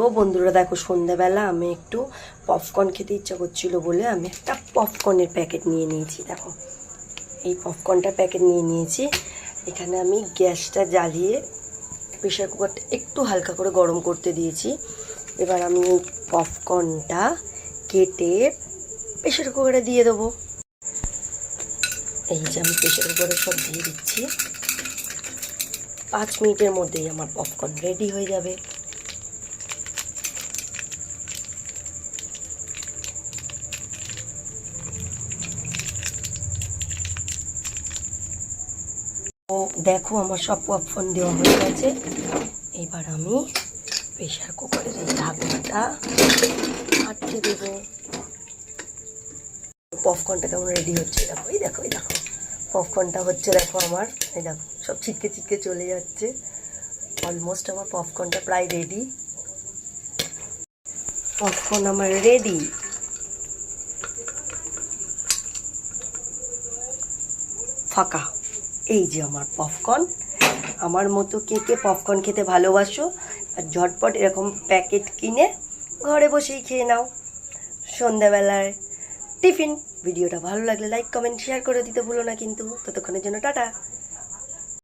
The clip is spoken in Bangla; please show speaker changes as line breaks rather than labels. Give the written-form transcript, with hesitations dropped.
তো বন্ধুরা দেখো, সন্ধ্যাবেলা আমি একটু পপকর্ন খেতে ইচ্ছা করছিল বলে আমি একটা পপকর্নের প্যাকেট নিয়ে নিয়েছি। দেখো, এই পপকর্নটা প্যাকেট নিয়ে নিয়েছি। এখানে আমি গ্যাসটা জ্বালিয়ে প্রেশার কুকারটা একটু হালকা করে গরম করতে দিয়েছি। এবার আমি এই পপকর্নটা কেটে প্রেশার কুকারে দিয়ে দেবো। এই যে আমি প্রেশার কুকারে সব দিয়ে দিচ্ছি। 5 মিনিটের মধ্যেই আমার পপকর্ন রেডি হয়ে যাবে। ও দেখো, আমার সব পপকর্ন দেওয়া হয়ে গেছে। এবার আমি প্রেশার কুকারের এই ঢাকনাটা আটকে দেবো। পপকর্নটা কেমন রেডি হচ্ছে দেখো, এই দেখো, এই দেখো পপকর্নটা হচ্ছে। দেখো আমার, এই দেখো সব ছিটকে ছিটকে চলে যাচ্ছে। অলমোস্ট আমার পপকর্নটা প্রায় রেডি। পপকর্ন আমার রেডি। ফাঁকা। এই যে আমার পপকর্ন। আমার মতো কে কে পপকর্ন খেতে ভালোবাসো আর ঝটপট এরকম প্যাকেট কিনে ঘরে বসেই খেয়ে নাও সন্ধ্যাবেলায় টিফিন। ভিডিওটা ভালো লাগলে লাইক কমেন্ট শেয়ার করে দিতে ভুলো না কিন্তু। ততক্ষণের জন্য টাটা।